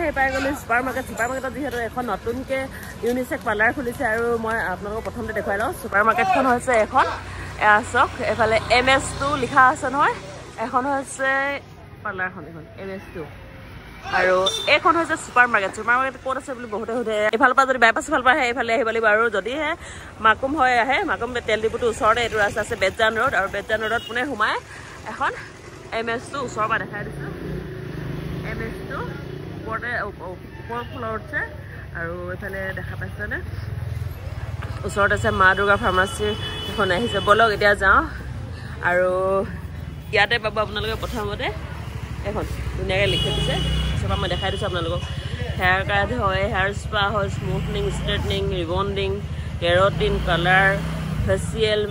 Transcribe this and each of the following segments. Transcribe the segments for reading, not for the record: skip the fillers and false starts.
সেই পাই গ'লো ছুপাৰ মাৰ্কেটত যিহেতু এখন নতুনকৈ ইউনিচেক পাৰ্লাৰ খুলিছে আৰু মই আপোনালোকক প্ৰথমতে দেখুৱাই লওঁ ছুপাৰ মাৰ্কেটখন হৈছে এখন চাওক এফালে MS2 লিখা আছে নহয় এখন হৈছে পাৰ্লাৰখন এখন MS2 আৰু এইখন হৈছে ছুপাৰ মাৰ্কেট ক'ত আছে বুলি বহুতে সোধে এইফালৰ পৰা যদি বাইপাছ ফালৰ পৰা আহে এইফালে আহিব লাগিব আৰু যদিহে মাকুম হৈ আহে মাকুম তেল ডিপুটোৰ ওচৰতে এইটো ৰাস্তা আছে বেতজান ৰোড আৰু বেতজান ৰোডত পোনে সোমাই এখন MS2 ওচৰৰ পৰা দেখাই দিছোঁ MS2 ওপৰতে ওপৰ ফ্ল'ৰত আৰু এইফালে দেখা পাইছেনে ওচৰত আছে মা দুৰ্গা ফাৰ্মাচী এখন আহিছে বলক এতিয়া যাওঁ আৰু ইয়াতে পাব আপোনালোকে প্ৰথমতে এখন ধুনীয়াকৈ লিখি দিছে চবক মই দেখাই দিছোঁ আপোনালোকক হেয়াৰ কাট হয় হেয়াৰ স্পা হয় smoothening straightening rebonding keratin colour facial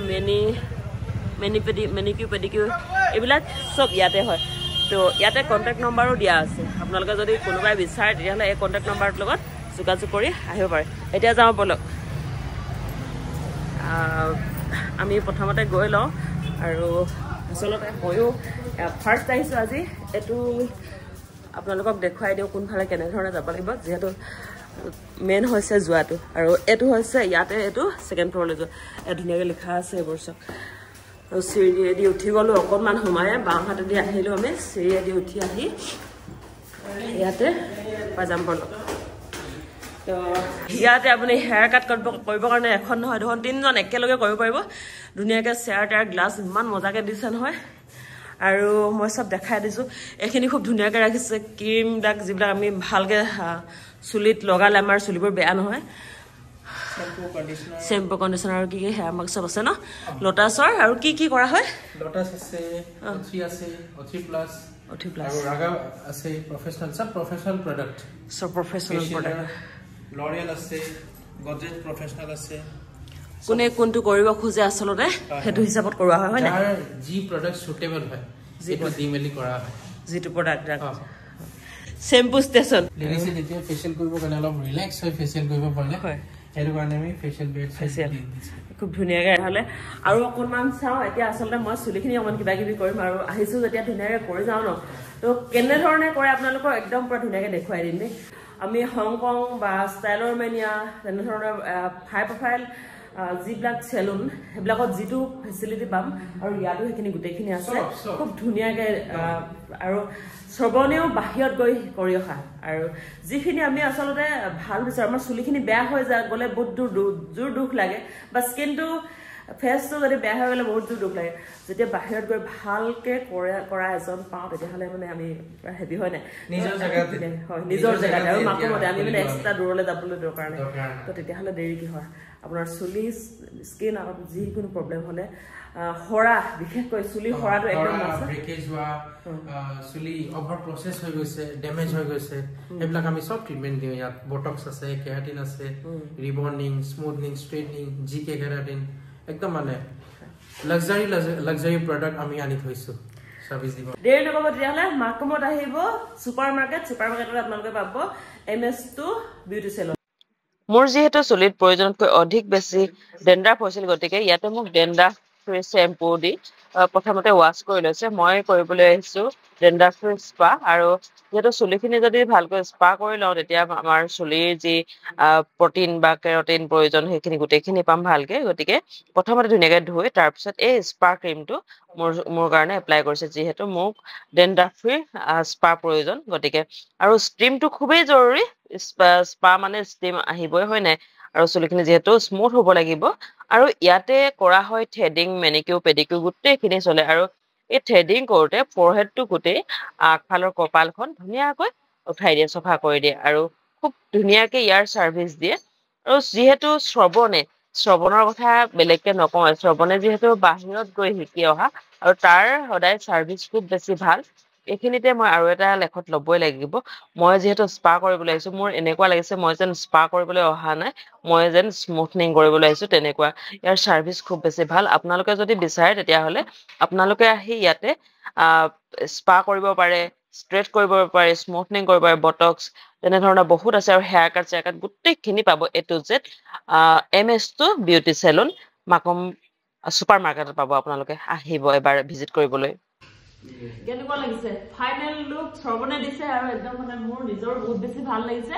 manicure pedicure এইবিলাক চব ইয়াতে হয় তো ইয়াতে কণ্টেক্ট নম্বৰো দিয়া আছে আপোনালোকে যদি কোনোবাই বিচাৰে তেতিয়াহ'লে এই কণ্টেক্ট নম্বৰটোৰ লগত যোগাযোগ কৰি আহিব পাৰে এতিয়া যাওঁ বলক আমি প্ৰথমতে গৈ লওঁ আৰু আচলতে ময়ো ফাৰ্ষ্ট আহিছোঁ আজি এইটো আপোনালোকক দেখুৱাই দিওঁ কোনফালে কেনেধৰণে যাব লাগিব যিহেতু মেইন হৈছে যোৱাটো আৰু এইটো হৈছে ইয়াতে এইটো ছেকেণ্ড ফ্ল'ৰলৈ যোৱা ইয়াত ধুনীয়াকৈ লিখা আছে এইবোৰ চব আৰু চিৰিয়েদি উঠি গ'লোঁ অকণমান সোমাই বাওঁহাতেদি আহিলোঁ আমি চিৰিয়েদি উঠি আহি ইয়াতে পাই যাম বলক তো ইয়াতে আপুনি হেয়াৰ কাট কৰিবৰ কাৰণে এখন নহয় দুখন তিনিজন একেলগে কৰিব পাৰিব ধুনীয়াকৈ চেয়াৰ টেয়াৰ গ্লাছ ইমান মজাকৈ দিছে নহয় আৰু মই চব দেখাই দিছোঁ এইখিনি খুব ধুনীয়াকৈ ৰাখিছে ক্ৰীমবিলাক যিবিলাক আমি ভালকৈ চুলিত লগালে আমাৰ চুলিবোৰ বেয়া নহয় শ্বেম্পু কণ্ডিশ্যনাৰ আৰু কি হেয়াৰ মাস্ক চব আছে ন লোটাছৰ আৰু কি কৰা হয় লোটাছ আছে অথি প্লাছ আৰু ৰাগা আছে প্ৰফেশনাল প্ৰডাক্ট লৰিয়েল আছে গডৰেজ প্ৰফেশনাল আছে কোনে কোনটো কৰিব খোজে আচলতে সেইটো হিচাপত কৰোৱা হয় না যি প্ৰডাক্ট সুটেবল হয় যেটো দিমেলি কৰা হয় যেটো প্ৰডাক্ট শ্যাম্পু ষ্টেচন লেডিছে যেতিয়া ফেশিয়াল কৰিব কাৰণে অলপ ৰিলেক্স হৈ ফেশিয়াল কৰিব পাৰে হয় এটো কাৰণে আমি ফেশিয়াল বেড ফেশিয়াল খুব ধুনীয়াকৈ হ'লে আৰু অকণমান চাওঁ এতিয়া আচলতে মই চুলিখিনি অকণমান কিবা কিবি কৰিম আৰু আহিছোঁ যেতিয়া ধুনীয়াকৈ কৰি যাওঁ ন তো কেনেধৰণে কৰে আপোনালোকক একদম পুৰা ধুনীয়াকৈ দেখুৱাই দিম দেই আমি হংকং বা ষ্টাইলৰ মেনিয়া তেনেধৰণৰ হাই প্ৰফাইল যিবিলাক চেলুন সেইবিলাকত যিটো ফেচিলিটি পাম আৰু ইয়াতো সেইখিনি গোটেইখিনি আছে খুব ধুনীয়াকৈ আৰু শ্ৰৱণেও বাহিৰত গৈ কৰি অহা আৰু যিখিনি আমি আচলতে ভাল বিচাৰোঁ আমাৰ চুলিখিনি বেয়া হৈ গ'লে বহুত জোৰ দুখ লাগে বা স্কিনটো ফেচটো যদি বেয়া হৈ গ'লে বহুত জোৰ দুখ লাগে যেতিয়া বাহিৰত গৈ ভালকৈ কৰা এজন পাওঁ তেতিয়াহ'লে মানে আমি হেভি হয় নাই নিজৰ জেগাতে আৰু মাকমতে আমি মানে এক্সট্ৰা দূৰলৈ যাবলৈ দৰকাৰ নাই তো তেতিয়াহ'লে দেৰি কি হয় আপোনাৰ চুলি স্কিন আৰু যিকোনো প্ৰব্লেম হ'লে হৰা বিশেষকৈ চুলি হৰাটো একদম ব্ৰেকেজ হোৱা চুলি অভাৰ প্ৰচেছ হৈ গৈছে ডেমেজ হৈ গৈছে এইবিলাক আমি সব ট্ৰিটমেণ্ট দিওঁ ইয়াত বটক্স আছে কেৰাটিন আছে ৰিবন্ডিং স্মুথনিং ষ্ট্ৰেটনিং জিকে কেৰাটিন একদম মানে লাক্সাৰী প্ৰডাক্ট আমি আনি থৈছোঁ সাৰ্ভিস দিব দেৰি নকৰিব তেতিয়াহ'লে মাকমত আহিব ছুপাৰ মাৰ্কেটত আপোনালোকে পাব MS2 বিউটি চেলুন মোৰ যেহেতু চুলিত প্ৰয়োজনতকৈ অধিক বেছি ডেন্ড্ৰাফ হৈছিল গতিকে ইয়াতে মোক ডেন্ড্ৰাফ ফ্ৰী শ্বেম্পু দি প্ৰথমতে ৱাছ কৰি লৈছে মই কৰিবলৈ আহিছোঁ ডেন্ড্ৰাফ ফ্ৰী স্পা আৰু যেহেতু চুলিখিনি যদি ভালকৈ স্পা কৰি লওঁ তেতিয়া আমাৰ চুলিৰ যি প্ৰটিন বা কেৰটিন প্ৰয়োজন সেইখিনি গোটেইখিনি পাম ভালকৈ গতিকে প্ৰথমতে ধুনীয়াকৈ ধুই তাৰপিছত এই স্পা ক্ৰীমটো মোৰ কাৰণে এপ্লাই কৰিছে যিহেতু মোক ডেন্ড্ৰাফ ফ্ৰী স্পা প্ৰয়োজন গতিকে আৰু ষ্টিমটো খুবেই জৰুৰী স্পা মানে ষ্টিম আহিবই হয় নাই আৰু চুলিখিনি যেহেতু স্মুথ হ'ব লাগিব আৰু ইয়াতে কৰা হয় থ্ৰেডিং মেনিকিউৰ পেডিকিউৰ গোটেইখিনি চলে আৰু এই থ্ৰেডিং কৰোঁতে ফৰহেডটো গোটেই আগফালৰ কপালখন ধুনীয়াকৈ উঠাই দিয়ে চফা কৰি দিয়ে আৰু খুব ধুনীয়াকৈ ইয়াৰ ছাৰ্ভিচ দিয়ে আৰু যিহেতু শ্ৰৱণৰ কথা বেলেগকৈ নকওঁ শ্ৰৱণে যিহেতু বাহিৰত গৈ শিকি অহা আৰু তাৰ সদায় ছাৰ্ভিচ খুব বেছি ভাল এইখিনিতে মই আৰু এটা লেখত ল'বই লাগিব মই যিহেতু স্পা কৰিবলৈ আহিছোঁ মোৰ এনেকুৱা লাগিছে মই যেন স্পা কৰিবলৈ অহা নাই মই যেন স্মুথনিং কৰিবলৈ আহিছোঁ তেনেকুৱা ইয়াৰ ছাৰ্ভিচ খুব বেছি ভাল আপোনালোকে যদি বিচাৰে তেতিয়াহ'লে আপোনালোকে আহি ইয়াতে স্পা কৰিব পাৰে ষ্ট্ৰেট কৰিব পাৰে স্মুথনিং কৰিব পাৰে বটক্স তেনেধৰণৰ বহুত আছে আৰু হেয়াৰ কাট চেয়াৰ কাট গোটেইখিনি পাব A to Z MS2 beauty salon Makum super মাৰ্কেটত পাব আপোনালোকে আহিব এবাৰ ভিজিট কৰিবলৈ কেনেকুৱা লাগিছে ফাইনেল লুক শ্ৰৱণে দিছে আৰু একদম মানে মোৰ নিজৰ বহুত বেছি ভাল লাগিছে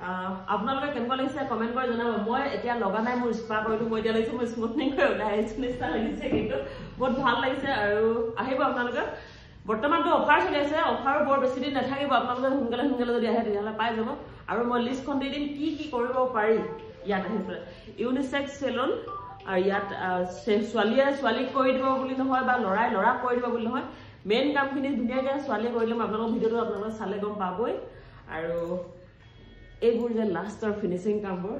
আপোনালোকে কেনেকুৱা লাগিছে কমেন্ট কৰি জনাব মই এতিয়া লগা নাই মোৰ স্পা কৰিলো মই এতিয়া লাগিছে মই স্মুথনিং কৰি ওলাই আহিছো নিচিনা লাগিছে কিন্তু বহুত ভাল লাগিছে আৰু আহিব আপোনালোকে বৰ্তমানটো অফাৰ চলি আছে অফাৰ বৰ বেছি দিন নাথাকিব আপোনালোকে সোনকালে সোনকালে যদি আহে তেতিয়াহ'লে পাই যাব আৰু মই লিষ্টখন দি দিম কি কি কৰিব পাৰি ইয়াত আহি পেলাই ইউনিচেক্স চেলুন আৰু ইয়াত ছোৱালীয়ে ছোৱালীক কৰি দিব বুলি নহয় বা ল'ৰাই ল'ৰাক কৰি দিব বুলি নহয় মেইন কামখিনি ধুনীয়াকৈ ছোৱালীয়ে কৰি দিম আপোনালোকৰ ভিডিঅ'টো আপোনালোকে চালে গম পাবই আৰু এইবোৰ যে লাষ্টৰ ফিনিচিং কামবোৰ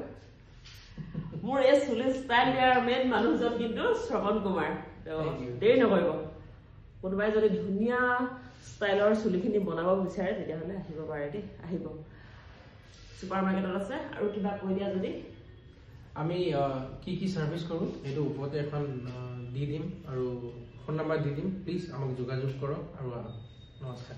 মোৰ এই চুলি ষ্টাইল দিয়াৰ মেইন মানুহজন কিন্তু শ্ৰৱণ কুমাৰ দেৰি নকৰিব কোনোবাই যদি ধুনীয়া ষ্টাইলৰ চুলিখিনি বনাব বিচাৰে তেতিয়াহ'লে আহিব পাৰে দেই আহিব ছুপাৰ মাৰ্কেটত আছে আৰু কিবা কৈ দিয়া যদি আমি কি সাৰ্ভিস কৰো এটো ওপৰতে এখন দি দিম আৰু ফোন নম্বৰ দি দিম প্লিজ আমাক যোগাযোগ কৰক আৰু নমস্কাৰ